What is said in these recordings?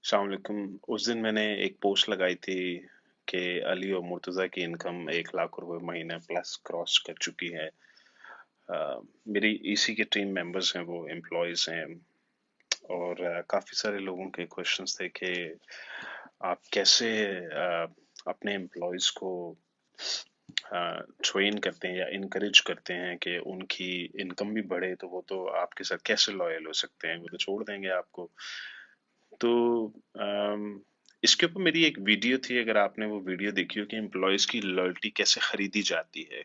अस्सलाम वालेकुम। उस दिन मैंने एक पोस्ट लगाई थी कि अली और मुर्तज़ा की इनकम 1 लाख रुपए महीने प्लस क्रॉस कर चुकी है। मेरी ईसी के टीम मेंबर्स हैं, वो एम्प्लॉयज हैं, और काफ़ी सारे लोगों के क्वेश्चंस थे कि आप कैसे अपने एम्प्लॉयज को ट्रेन करते हैं या इनकरेज करते हैं कि उनकी इनकम भी बढ़े, तो वो तो आपके साथ कैसे लॉयल हो सकते हैं, वो तो छोड़ देंगे आपको। तो इसके ऊपर मेरी एक वीडियो थी, अगर आपने वो वीडियो देखी हो कि एम्प्लॉयज की लॉयल्टी कैसे खरीदी जाती है,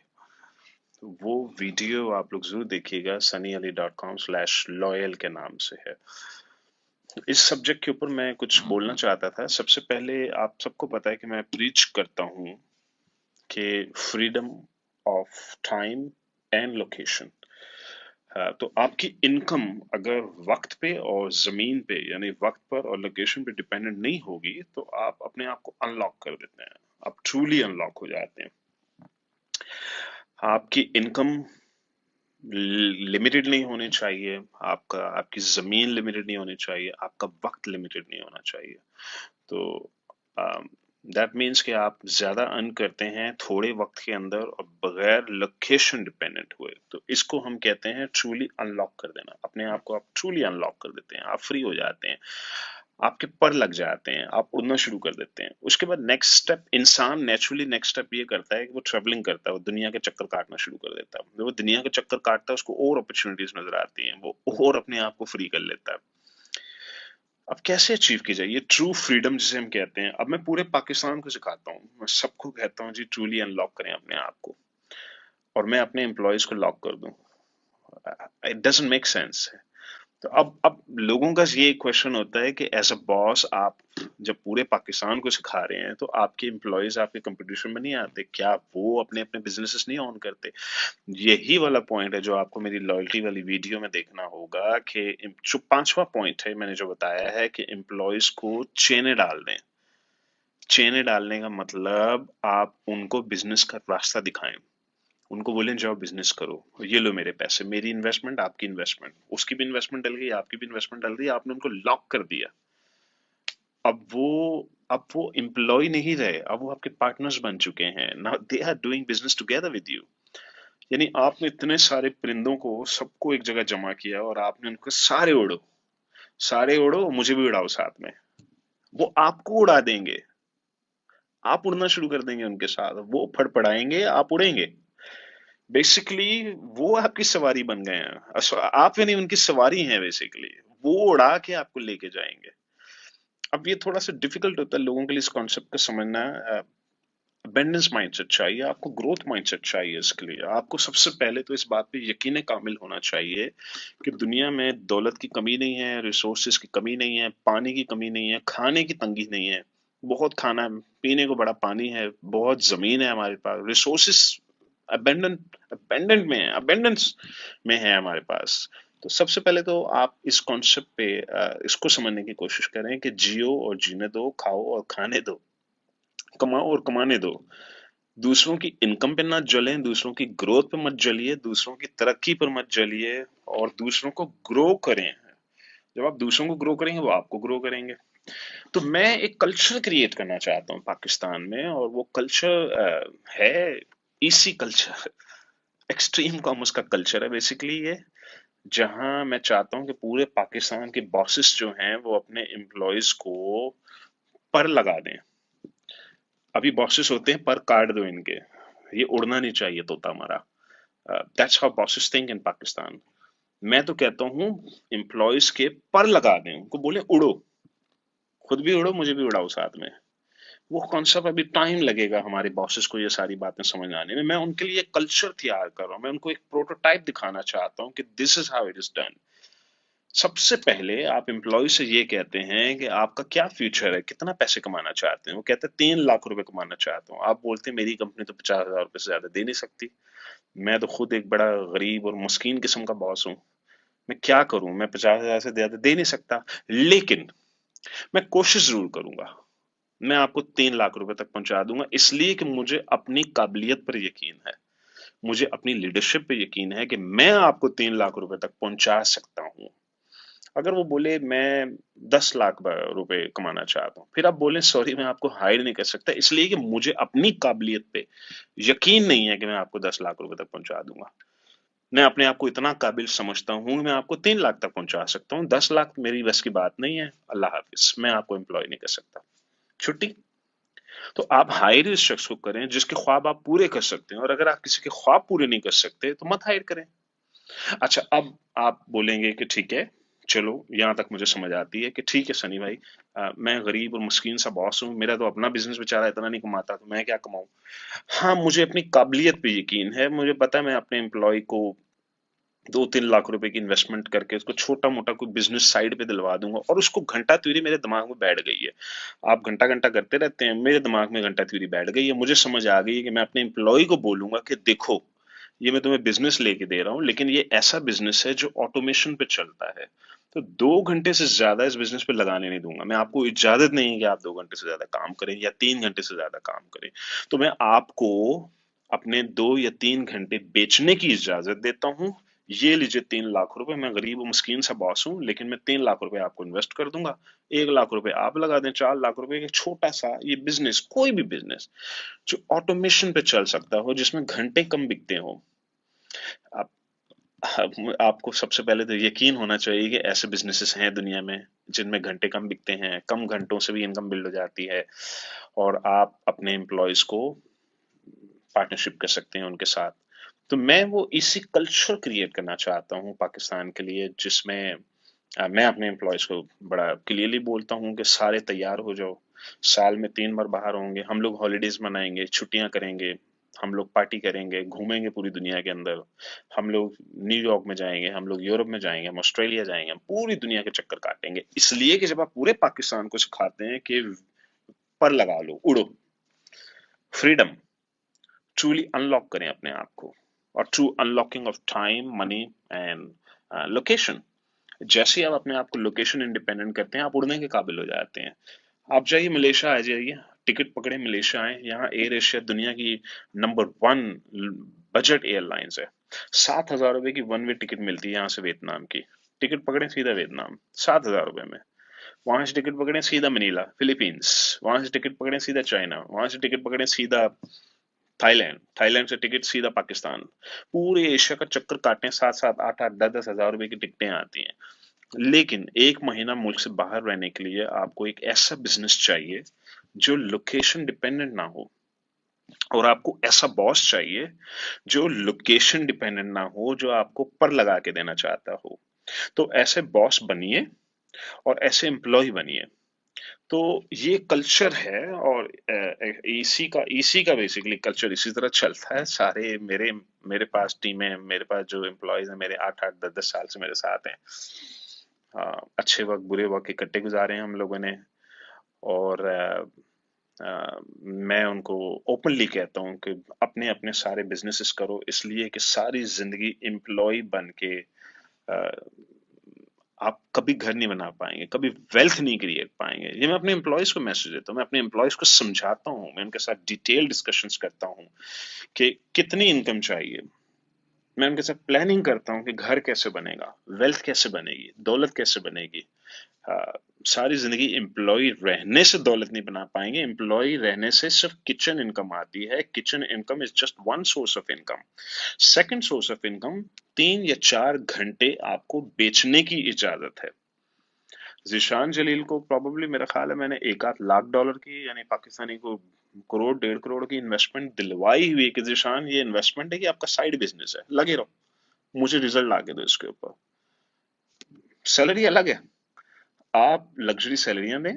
तो वो वीडियो आप लोग जरूर देखिएगा। sunnyali.com/loyal के नाम से है। इस सब्जेक्ट के ऊपर मैं कुछ बोलना चाहता था। सबसे पहले, आप सबको पता है कि मैं प्रीच करता हूँ कि freedom of time and location. तो आपकी इनकम अगर वक्त पे और जमीन पे, यानी वक्त पर और लोकेशन पे डिपेंडेंट नहीं होगी, तो आप अपने आप को अनलॉक कर देते हैं, आप ट्रूली अनलॉक हो जाते हैं। आपकी इनकम लिमिटेड नहीं होनी चाहिए, आपकी जमीन लिमिटेड नहीं होनी चाहिए, आपका वक्त लिमिटेड नहीं होना चाहिए। तो दैट मीन्स कि आप ज्यादा अर्न करते हैं थोड़े वक्त के अंदर और बगैर लोकेशन डिपेंडेंट हुए, तो इसको हम कहते हैं ट्रूली अनलॉक कर देना। अपने आप को आप ट्रूली अनलॉक कर देते हैं, आप फ्री हो जाते हैं, आपके पर लग जाते हैं, आप उड़ना शुरू कर देते हैं। उसके बाद नेक्स्ट स्टेप, इंसान नेचुरली नेक्स्ट स्टेप ये करता है कि वो ट्रेवलिंग करता है, वो दुनिया के चक्कर काटना शुरू कर देता है। जब वो दुनिया के चक्कर काटता है, उसको और अपॉर्चुनिटीज नजर आती हैं, वो और अपने आप को फ्री कर लेता है। अब कैसे अचीव की जाए ये ट्रू फ्रीडम जिसे हम कहते हैं? अब मैं पूरे पाकिस्तान को सिखाता हूँ, मैं सबको कहता हूँ जी ट्रूली अनलॉक करें अपने आप को, और मैं अपने एम्प्लॉयज को लॉक कर दूं। It doesn't make sense. तो अब लोगों का ये क्वेश्चन होता है कि एज अ बॉस आप जब पूरे पाकिस्तान को सिखा रहे हैं, तो आपके एम्प्लॉयज आपके कंपटीशन में नहीं आते क्या? वो अपने अपने बिजनेसेस नहीं ऑन करते? यही वाला पॉइंट है जो आपको मेरी लॉयल्टी वाली वीडियो में देखना होगा कि जो पांचवा पॉइंट है मैंने जो बताया है कि एम्प्लॉयज को चेने डाल दें। चेने डालने का मतलब आप उनको बिजनेस का रास्ता दिखाएं, उनको बोलें जाओ बिजनेस करो, ये लो मेरे पैसे, मेरी इन्वेस्टमेंट आपकी इन्वेस्टमेंट, उसकी भी इन्वेस्टमेंट डल गई, आपकी भी इन्वेस्टमेंट डल गई, आपने उनको लॉक कर दिया। अब वो एम्प्लॉय नहीं रहे, अब वो आपके पार्टनर्स बन चुके हैं। Now they are doing business together with you. यानी आपने इतने सारे परिंदों को सबको एक जगह जमा किया और आपने उनको सारे उड़ो, सारे उड़ो, मुझे भी उड़ाओ साथ में। वो आपको उड़ा देंगे, आप उड़ना शुरू कर देंगे उनके साथ, वो फड़फड़ाएंगे, आप उड़ेंगे। बेसिकली वो आपकी सवारी बन गए हैं, आप यानी उनकी सवारी हैं बेसिकली। वो उड़ा के आपको लेके जाएंगे। अब ये थोड़ा सा डिफिकल्ट होता है लोगों के लिए इस कॉन्सेप्ट को समझना। अबेंडेंस माइंडसेट चाहिए आपको, ग्रोथ माइंडसेट चाहिए। इसके लिए आपको सबसे पहले तो इस बात पे यकीन कामिल होना चाहिए कि दुनिया में दौलत की कमी नहीं है, रिसोर्सेज की कमी नहीं है, पानी की कमी नहीं है, खाने की तंगी नहीं है। बहुत खाना है, पीने को बड़ा पानी है, बहुत जमीन है हमारे पास, रिसोर्सेस अबेंडेंट अबेंडेंट में है, अबेंडेंस में है हमारे पास। तो सबसे पहले तो आप इस कॉन्सेप्ट पे इसको समझने की कोशिश करें कि जियो और जीने दो, खाओ और खाने दो, कमाओ और कमाने दो। दूसरों की इनकम पे मत जलें, दूसरों की ग्रोथ पे मत जलिए, दूसरों की तरक्की पर मत जलिए, और दूसरों को ग्रो करें। जब आप दूसरों को ग्रो करेंगे, वो आपको ग्रो करेंगे। तो मैं एक कल्चर क्रिएट करना चाहता हूँ पाकिस्तान में, और वो कल्चर है इसी कल्चर, एक्सट्रीम कॉमर्स का कल्चर है बेसिकली ये। जहां मैं चाहता हूं कि पूरे पाकिस्तान के बॉसेस जो हैं वो अपने एम्प्लॉयज को पर लगा दें। अभी बॉसेस होते हैं पर काट दो इनके, ये उड़ना नहीं चाहिए तोता हमारा। That's how bosses think in Pakistan. मैं तो कहता हूँ एम्प्लॉयज के पर लगा दें, उनको बोले उड़ो, खुद भी उड़ो, मुझे भी उड़ाओ साथ में। वो कॉन्सेप्ट अभी टाइम लगेगा हमारे बॉसेस को ये सारी बातें समझ आने में। मैं उनके लिए कल्चर तैयार कर रहा हूँ, मैं उनको एक प्रोटोटाइप दिखाना चाहता हूँ कि this is how it is done. सबसे पहले आप एम्प्लॉय से ये कहते हैं कि आपका क्या फ्यूचर है, कितना पैसे कमाना चाहते हैं। वो कहते हैं 3 लाख रुपए कमाना चाहता हूँ। आप बोलते हैं मेरी कंपनी तो 50,000 रुपए से ज्यादा दे नहीं सकती, मैं तो खुद एक बड़ा गरीब और मुस्किन किस्म का बॉस हूँ, मैं क्या करूं, मैं 50,000 से ज्यादा दे नहीं सकता, लेकिन मैं कोशिश जरूर करूंगा, मैं आपको 3 लाख रुपए तक पहुंचा दूंगा, इसलिए कि मुझे अपनी काबिलियत पर यकीन है, मुझे अपनी लीडरशिप पे यकीन है कि मैं आपको 3 लाख रुपए तक पहुंचा सकता हूं। अगर वो बोले मैं 10 लाख रुपए कमाना चाहता हूँ, फिर आप बोले सॉरी मैं आपको हायर नहीं कर सकता इसलिए कि मुझे अपनी काबिलियत पे यकीन नहीं है कि मैं आपको 10 लाख रुपए तक पहुंचा दूंगा। मैं अपने आप को इतना काबिल समझता हूँ मैं आपको 3 लाख तक पहुंचा सकता हूँ, 10 लाख मेरी बस की बात नहीं है, अल्लाह हाफिज, मैं आपको एम्प्लॉय नहीं कर सकता, छुट्टी। तो आप हायर इस शख्स को करें जिसके ख्वाब आप पूरे कर सकते हैं, और अगर आप किसी के ख्वाब पूरे नहीं कर सकते तो मत हायर करें। अच्छा, अब आप बोलेंगे कि ठीक है, चलो यहाँ तक मुझे समझ आती है कि ठीक है सनी भाई, मैं गरीब और मुस्किन सा बॉस हूँ, मेरा तो अपना बिजनेस बेचारा इतना नहीं कमाता तो मैं क्या कमाऊँ। हाँ, मुझे अपनी काबिलियत पे यकीन है, मुझे पता है मैं अपने एम्प्लॉय को 2-3 लाख रुपए की इन्वेस्टमेंट करके उसको छोटा मोटा कोई बिजनेस साइड पे दिलवा दूंगा, और उसको घंटा थ्योरी मेरे दिमाग में बैठ गई है। आप घंटा घंटा करते रहते हैं, मेरे दिमाग में घंटा थ्योरी बैठ गई है, मुझे समझ आ गई है कि मैं अपने एम्प्लॉय को बोलूंगा कि देखो, ये मैं तुम्हें बिजनेस लेके दे रहा हूँ लेकिन ये ऐसा बिजनेस है जो ऑटोमेशन पे चलता है, तो 2 घंटे से ज्यादा इस बिजनेस पे लगाने नहीं दूंगा, मैं आपको इजाजत नहीं है कि आप 2 घंटे से ज्यादा काम करें या 3 घंटे से ज्यादा काम करें। तो मैं आपको अपने 2 या 3 घंटे बेचने की इजाजत देता हूँ। ये लीजिए 3 लाख रुपए, मैं गरीब और मुस्किन सा बॉस हूँ लेकिन मैं 3 लाख रुपए आपको इन्वेस्ट कर दूंगा, 1 लाख रुपए आप लगा दें, 4 लाख रुपए एक छोटा सा ये बिजनेस, कोई भी बिजनेस जो ऑटोमेशन पे चल सकता हो, जिसमें घंटे कम बिकते हो। आप, आपको सबसे पहले तो यकीन होना चाहिए कि ऐसे बिजनेसेस हैं दुनिया में जिनमें घंटे कम बिकते हैं, कम घंटों से भी इनकम बिल्ड हो जाती है, और आप अपने एम्प्लॉयज को पार्टनरशिप कर सकते हैं उनके साथ। तो मैं वो इसी कल्चर क्रिएट करना चाहता हूँ पाकिस्तान के लिए, जिसमें मैं अपने एम्प्लॉयज को बड़ा क्लियरली बोलता हूँ कि सारे तैयार हो जाओ, साल में 3 बार बाहर होंगे हम लोग, हॉलीडेज मनाएंगे, छुट्टियां करेंगे, हम लोग पार्टी करेंगे, घूमेंगे पूरी दुनिया के अंदर, हम लोग न्यूयॉर्क में जाएंगे, हम लोग यूरोप में जाएंगे, हम ऑस्ट्रेलिया जाएंगे, हम पूरी दुनिया के चक्कर काटेंगे, इसलिए कि जब आप पूरे पाकिस्तान को सिखाते हैं कि पर लगा लो, उड़ो, फ्रीडम, ट्रूली अनलॉक करें अपने आप को, और true unlocking of time, money and location. जैसे ही आप अपने आप को लोकेशन इंडिपेंडेंट करते हैं, आप उड़ने के काबिल हो जाते हैं। आप जाइए मलेशिया, आ जाइए, टिकट पकड़े मलेशिया आए, यहाँ एयर एशिया दुनिया की नंबर 1 बजट एयरलाइंस है। 7,000 रुपए की वन वे टिकट मिलती है यहाँ से वियतनाम की, टिकट पकड़े सीधा वियतनाम 7,000 रुपए में, वहां से टिकट पकड़े सीधा मनीला फिलीपींस, वहां से टिकट पकड़े सीधा चाइना, वहां से टिकट पकड़े सीधा थाईलैंड, थाईलैंड से टिकट सीधा पाकिस्तान, पूरे एशिया का चक्कर काटने 7-7, 8-8, 10-10 हजार रुपए की टिकटें आती हैं। लेकिन एक महीना मुल्क से बाहर रहने के लिए आपको एक ऐसा बिजनेस चाहिए जो लोकेशन डिपेंडेंट ना हो, और आपको ऐसा बॉस चाहिए जो लोकेशन डिपेंडेंट ना हो, जो आपको पर लगा के देना चाहता हो। तो ऐसे बॉस बनिए और ऐसे एम्प्लॉय बनिए। तो ये कल्चर है, और इसी का बेसिकली कल्चर इसी तरह चलता है। सारे मेरे मेरे पास टीमें, मेरे पास जो एम्प्लॉयज हैं मेरे 8-8, 10-10 साल से मेरे साथ हैं। अच्छे वक्त बुरे वक्त इकट्ठे गुजारे हैं हम लोगों ने, और मैं उनको ओपनली कहता हूँ कि अपने अपने सारे बिजनेसेस करो, इसलिए कि सारी जिंदगी एम्प्लॉय बन के आप कभी घर नहीं बना पाएंगे, कभी वेल्थ नहीं क्रिएट पाएंगे। ये मैं अपने एम्प्लॉयज को मैसेज देता हूँ, मैं अपने एम्प्लॉयज को समझाता हूँ, मैं उनके साथ डिटेल डिस्कशंस करता हूँ कि कितनी इनकम चाहिए, मैं उनके साथ प्लानिंग करता हूँ कि घर कैसे बनेगा, वेल्थ कैसे बनेगी, दौलत कैसे बनेगी। हाँ, सारी जिंदगी एम्प्लॉय रहने से दौलत नहीं बना पाएंगे, एम्प्लॉय रहने से सिर्फ किचन इनकम आती है, kitchen income is just one source of income. Second source of income 3 या 4 घंटे आपको बेचने की इजाजत है। जिशान जलील को प्रॉब्लली मेरा ख्याल है मैंने 1-8 लाख डॉलर की, यानी पाकिस्तानी को करोड़ 1.5 करोड़ की इन्वेस्टमेंट दिलवाई हुई है कि जिशान ये इन्वेस्टमेंट है कि आपका साइड बिजनेस है, लगे रहो, मुझे रिजल्ट आके दो इसके ऊपर, सैलरी अलग है, आप लग्जरी सैलरियां दें।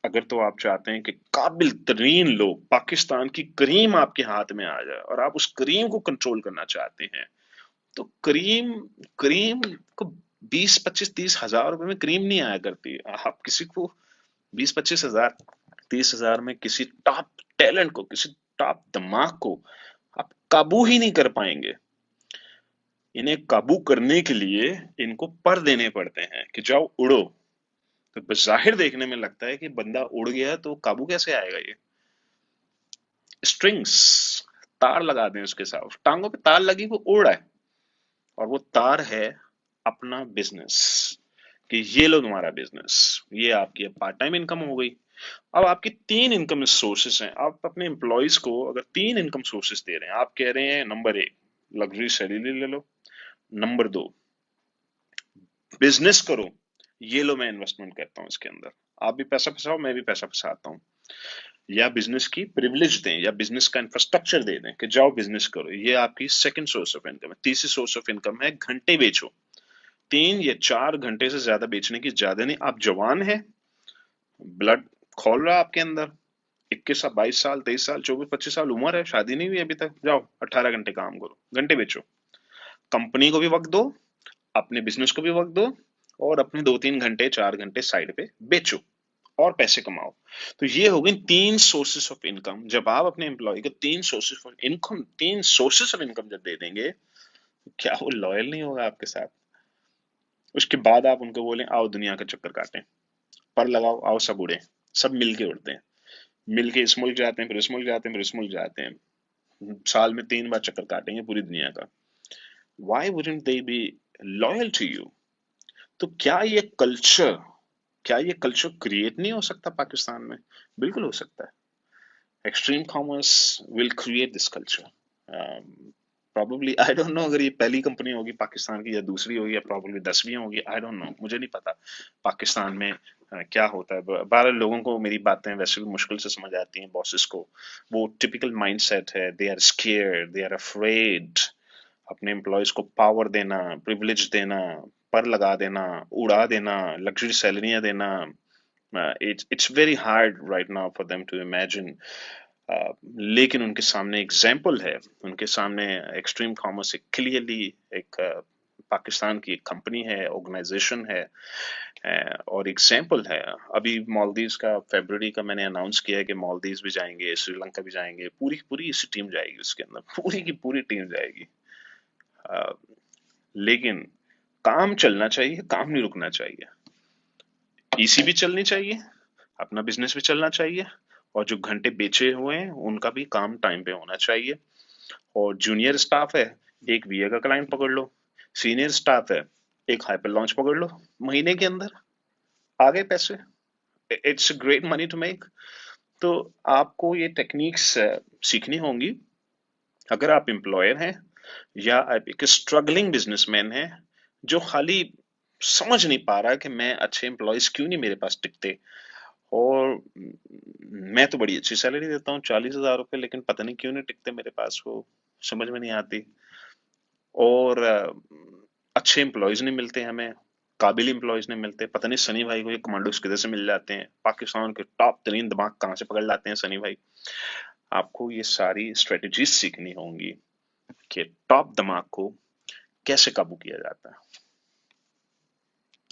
अगर तो आप चाहते हैं कि काबिल तरीन लोग, पाकिस्तान की करीम आपके हाथ में आ जाए और आप उस करीम को कंट्रोल करना चाहते हैं, तो करीम करीम को 20-25-30 हजार रुपए में करीम नहीं आया करती। आप किसी को 20-25 हजार, 30 हजार में किसी टॉप टैलेंट को, किसी टॉप दिमाग को आप काबू ही नहीं कर पाएंगे। इन्हें काबू करने के लिए इनको पर देने पड़ते हैं कि जाओ उड़ो। तो बज़ाहिर देखने में लगता है कि बंदा उड़ गया तो काबू कैसे आएगा ये, स्ट्रिंग्स, तार लगा दें उसके साथ, टांगों पे तार लगी, वो उड़ रहा है, और वो तार है अपना बिजनेस। कि ये लो तुम्हारा बिजनेस, ये आपकी पार्ट टाइम इनकम हो गई। अब आपकी तीन इनकम सोर्सेस हैं। आप अपने एम्प्लॉयज को अगर तीन इनकम सोर्सेस दे रहे हैं, आप कह रहे हैं नंबर एक लग्जरी सैलरी ले लो, नंबर दो बिजनेस करो, ये लो मैं इन्वेस्टमेंट करता हूँ इसके अंदर, आप भी पैसा फंसाओ मैं भी पैसा फंसाता हूँ, या बिजनेस की प्रिविलेज दें या बिजनेस का इंफ्रास्ट्रक्चर दे दें कि जाओ बिजनेस करो, ये आपकी सेकंड सोर्स ऑफ इनकम है। तीसरी सोर्स ऑफ इनकम है घंटे बेचो, 3 या 4 घंटे से ज्यादा बेचने की ज्यादा नहीं। आप जवान है, ब्लड खोल रहा है आपके अंदर, 21 साल 22 साल 23 साल 24 25 साल उम्र है, शादी नहीं हुई अभी तक, जाओ 18 घंटे काम करो, घंटे बेचो, कंपनी को भी वक्त दो, अपने बिजनेस को भी वक्त दो, और अपने 2 3 घंटे 4 घंटे साइड पे बेचो और पैसे कमाओ। तो ये हो गई तीन सोर्सेस ऑफ इनकम। जब आप अपने एम्प्लॉय को तीन सोर्सेस ऑफ इनकम जब दे देंगे, तो क्या वो लॉयल नहीं होगा आपके साथ? उसके बाद आप उनको बोलें आओ दुनिया का चक्कर काटें, पर लगाओ आओ सब उड़े, सब मिलके उड़ते हैं, मिलके इस मुल्क जाते हैं फिर इस मुल्क जाते हैं फिर इस मुल्क जाते हैं, साल में 3 बार चक्कर काटेंगे पूरी दुनिया का। Why wouldn't they be loyal to you? तो क्या ये कल्चर क्रिएट नहीं हो सकता पाकिस्तान में? बिल्कुल हो सकता है। Extreme commerce will create this culture. Probably I don't know अगर ये पहली कंपनी होगी पाकिस्तान की या दूसरी होगी या प्रॉब्लली 10वीं होगी, आई डोंट नो, मुझे नहीं पता पाकिस्तान में क्या होता है। 12 लोगों को मेरी बातें वैसे भी मुश्किल से समझ आती हैं, बॉसेस को। वो टिपिकल माइंडसेट है, they are scared, they are afraid. अपने एम्प्लॉयज को पावर देना, प्रिविलेज देना, पर लगा देना, उड़ा देना, लग्जरी सैलरियां देना, it's very hard right now for them to imagine। लेकिन उनके सामने एग्जाम्पल है, उनके सामने एक्सट्रीम कॉमर्स एक क्लियरली एक पाकिस्तान की एक कंपनी है, ऑर्गेनाइजेशन है, और एग्जाम्पल है। अभी मालदीव्स का फरवरी का मैंने अनाउंस किया है कि मालदीव्स भी जाएंगे, श्रीलंका भी जाएंगे, पूरी पूरी इसी टीम जाएगी उसके अंदर, पूरी की पूरी टीम जाएगी। लेकिन काम चलना चाहिए, काम नहीं रुकना चाहिए। ईसी भी चलनी चाहिए, अपना बिजनेस भी चलना चाहिए, और जो घंटे बेचे हुए हैं उनका भी काम टाइम पे होना चाहिए। और जूनियर स्टाफ है, एक वीए का क्लाइंट पकड़ लो, सीनियर स्टाफ है, एक हाइपर लॉन्च पकड़ लो, महीने के अंदर आ गए पैसे। It's great money to make. तो आपको ये टेक्निक्स सीखनी होंगी अगर आप एम्प्लॉयर हैं या आप एक स्ट्रगलिंग बिजनेसमैन हैं जो खाली समझ नहीं पा रहा कि मैं अच्छे एम्प्लॉयज क्यों नहीं मेरे पास टिकते। और मैं तो बड़ी अच्छी सैलरी देता हूँ, 40,000 रुपए, लेकिन पता नहीं क्यों नहीं टिकते मेरे पास, वो समझ में नहीं आती। और अच्छे एम्प्लॉयज नहीं मिलते हमें, काबिल एम्प्लॉयज नहीं मिलते। पता नहीं सनी भाई को ये कमांडोज किधर से मिल जाते हैं, पाकिस्तान के टॉप 3 दिमाग कहाँ से पकड़ लाते हैं सनी भाई। आपको ये सारी स्ट्रेटेजीज सीखनी होंगी कि टॉप दिमाग को कैसे काबू किया जाता है।